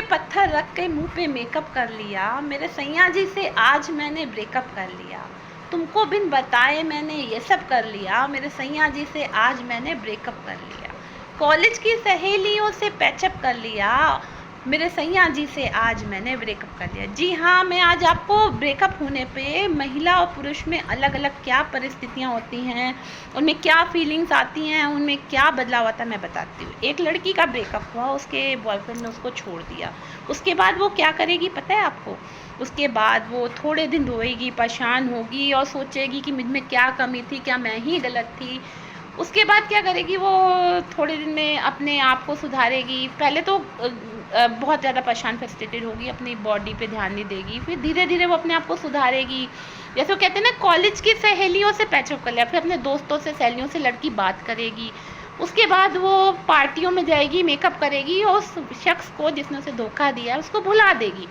पत्थर रख के मुंह पे मेकअप कर लिया, मेरे सैया जी से आज मैंने ब्रेकअप कर लिया। तुमको बिन बताए मैंने ये सब कर लिया, मेरे सैया जी से आज मैंने ब्रेकअप कर लिया। कॉलेज की सहेलियों से पैचअप कर लिया, मेरे सैया जी से आज मैंने ब्रेकअप कर लिया। जी हाँ, मैं आज आपको ब्रेकअप होने पे महिला और पुरुष में अलग अलग क्या परिस्थितियाँ होती हैं, उनमें क्या फीलिंग्स आती हैं, उनमें क्या बदलाव आता है मैं बताती हूँ। एक लड़की का ब्रेकअप हुआ, उसके बॉयफ्रेंड ने उसको छोड़ दिया। उसके बाद वो क्या करेगी पता है आपको? उसके बाद वो थोड़े दिन रोएगी, परेशान होगी और सोचेगी कि मुझ में क्या कमी थी, क्या मैं ही गलत थी। उसके बाद क्या करेगी वो? थोड़े दिन में अपने आप को सुधारेगी। पहले तो बहुत ज़्यादा परेशान फ्रस्ट्रेटेड होगी, अपनी बॉडी पे ध्यान नहीं देगी, फिर धीरे धीरे वो अपने आप को सुधारेगी। जैसे वो कहते हैं ना, कॉलेज की सहेलियों से पैचअप कर लिया, फिर अपने दोस्तों से, सहेलियों से लड़की बात करेगी। उसके बाद वो पार्टियों में जाएगी, मेकअप करेगी और उस शख्स को जिसने उसे धोखा दिया उसको भुला देगी।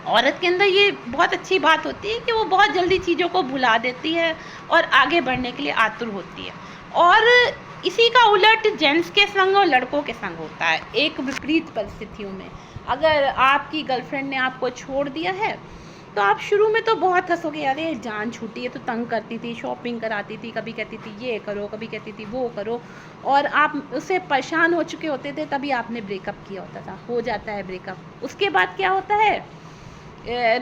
औरत के अंदर ये बहुत अच्छी बात होती है कि वो बहुत जल्दी चीज़ों को भुला देती है और आगे बढ़ने के लिए आतुर होती है। और इसी का उलट जेंट्स के संग और लड़कों के संग होता है। एक विपरीत परिस्थितियों में अगर आपकी गर्लफ्रेंड ने आपको छोड़ दिया है तो आप शुरू में तो बहुत हंसोगे, अरे जान छूटी है, तो तंग करती थी, शॉपिंग कराती थी, कभी कहती थी ये करो, कभी कहती थी वो करो, और आप उससे परेशान हो चुके होते थे, तभी आपने ब्रेकअप किया होता था। हो जाता है ब्रेकअप। उसके बाद क्या होता है?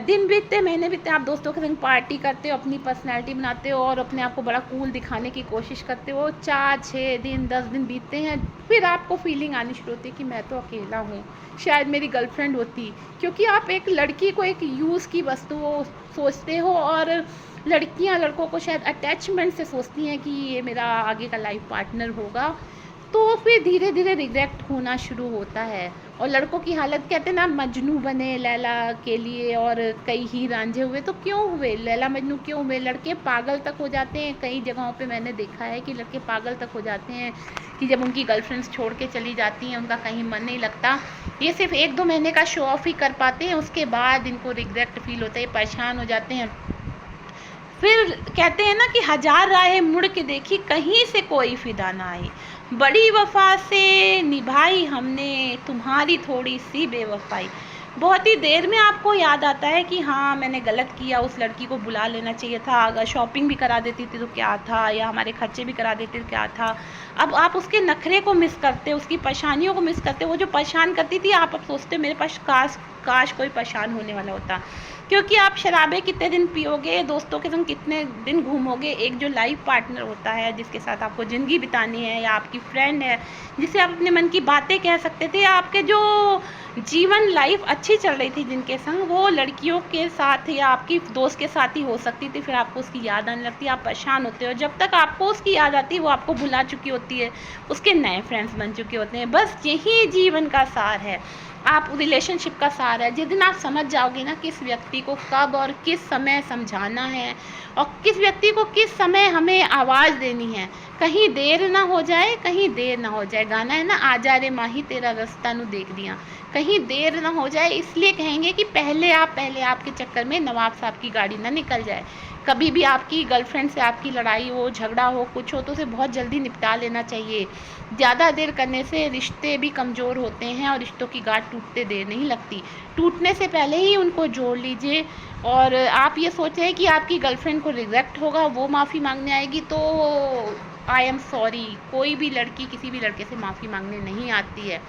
दिन बीतते, महीने बीतते, आप दोस्तों के संग पार्टी करते हो, अपनी पर्सनैलिटी बनाते हो और अपने आप को बड़ा कूल दिखाने की कोशिश करते हो। 4-6 दिन 10 दिन बीतते हैं, फिर आपको फीलिंग आनी शुरू होती है कि मैं तो अकेला हूँ, शायद मेरी गर्लफ्रेंड होती। क्योंकि आप एक लड़की को एक यूज़ की वस्तु सोचते हो और लड़कियाँ लड़कों को शायद अटैचमेंट से सोचती हैं कि ये मेरा आगे का लाइफ पार्टनर होगा। तो फिर धीरे धीरे रिग्रेट होना शुरू होता है। और लड़कों की हालत, कहते हैं ना, मजनू बने लैला के लिए और कई ही रांझे हुए। तो क्यों हुए लैला मजनू, क्यों हुए? लड़के पागल तक हो जाते हैं। कई जगहों पे मैंने देखा है कि लड़के पागल तक हो जाते हैं कि जब उनकी गर्लफ्रेंड्स छोड़ के चली जाती हैं, उनका कहीं मन नहीं लगता, ये सिर्फ 1-2 महीने का शो ऑफ ही कर पाते हैं। उसके बाद इनको रिग्रेट फील होता है, परेशान हो जाते हैं। फिर कहते हैं ना कि 1000 राहें मुड़ के देखी, कहीं से कोई फिदा ना आई। बड़ी वफा से निभाई हमने तुम्हारी थोड़ी सी बेवफाई। बहुत ही देर में आपको याद आता है कि हाँ, मैंने गलत किया, उस लड़की को बुला लेना चाहिए था, अगर शॉपिंग भी करा देती थी तो क्या था, या हमारे खर्चे भी करा देती तो क्या था। अब आप उसके नखरे को मिस करते, उसकी परेशानियों को मिस करते। वो जो परेशान करती थी, आप अब सोचते मेरे पास काश कोई परेशान होने वाला होता। क्योंकि आप शराबें कितने दिन पियोगे, दोस्तों के संग कितने दिन घूमोगे, एक जो लाइफ पार्टनर होता है जिसके साथ आपको ज़िंदगी बितानी है, या आपकी फ्रेंड है जिसे आप अपने मन की बातें कह सकते थे, आपके जो जीवन लाइफ अच्छी चल रही थी जिनके संग, वो लड़कियों के साथ या आपकी दोस्त के साथ ही हो सकती थी। फिर आपको उसकी याद आने लगती है, आप परेशान होते हो। जब तक आपको उसकी याद आती है वो आपको भुला चुकी होती है, उसके नए फ्रेंड्स बन चुके होते हैं। बस यही जीवन का सार है, आप रिलेशनशिप का सार है। जिस दिन आप समझ जाओगे ना किस व्यक्ति को कब और किस समय समझाना है और किस व्यक्ति को किस समय हमें आवाज़ देनी है, कहीं देर ना हो जाए, कहीं देर ना हो जाए। गाना है ना, आ जा रे माही तेरा रास्ता नु देख दिया। कहीं देर ना हो जाए, इसलिए कहेंगे कि पहले आपके चक्कर में नवाब साहब की गाड़ी ना निकल जाए। कभी भी आपकी गर्लफ्रेंड से आपकी लड़ाई हो, झगड़ा हो, कुछ हो, तो उसे बहुत जल्दी निपटा लेना चाहिए। ज़्यादा देर करने से रिश्ते भी कमज़ोर होते हैं और रिश्तों की गांठ टूटते देर नहीं लगती। टूटने से पहले ही उनको जोड़ लीजिए। और आप ये सोचें कि आपकी गर्लफ्रेंड को रिग्रेट होगा, वो माफ़ी मांगने आएगी, तो आई एम सॉरी, कोई भी लड़की किसी भी लड़के से माफ़ी मांगने नहीं आती है,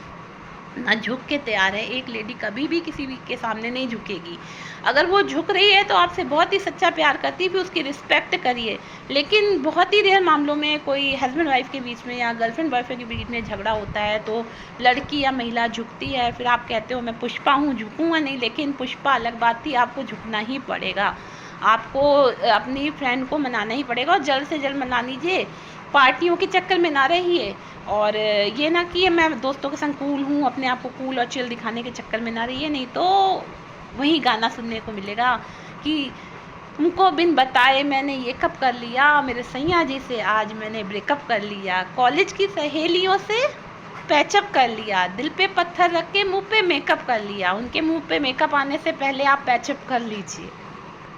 ना झुक के तैयार है। एक लेडी कभी भी किसी भी के सामने नहीं झुकेगी। अगर वो झुक रही है तो आपसे बहुत ही सच्चा प्यार करती है, फिर उसकी रिस्पेक्ट करिए। लेकिन बहुत ही रेयर मामलों में कोई हस्बैंड वाइफ के बीच में या गर्लफ्रेंड बॉयफ्रेंड के बीच में झगड़ा होता है तो लड़की या महिला झुकती है। फिर आप कहते हो मैं पुष्पा हूँ, झुकूँगा नहीं। लेकिन पुष्पा अलग बात थी, आपको झुकना ही पड़ेगा, आपको अपनी फ्रेंड को मनाना ही पड़ेगा, और जल्द से जल्द मना लीजिए। पार्टियों के चक्कर में ना रहिए, और ये ना कि मैं दोस्तों के संग कूल हूँ, अपने आप को कूल और चिल दिखाने के चक्कर में ना रहिए। नहीं तो वही गाना सुनने को मिलेगा कि तुमको बिन बताए मैंने ये कब कर लिया, मेरे सैया जी से आज मैंने ब्रेकअप कर लिया, कॉलेज की सहेलियों से पैचअप कर लिया, दिल पे पत्थर रख के मुंह पे मेकअप कर लिया। उनके मुंह पे मेकअप आने से पहले आप पैचअप कर लीजिए।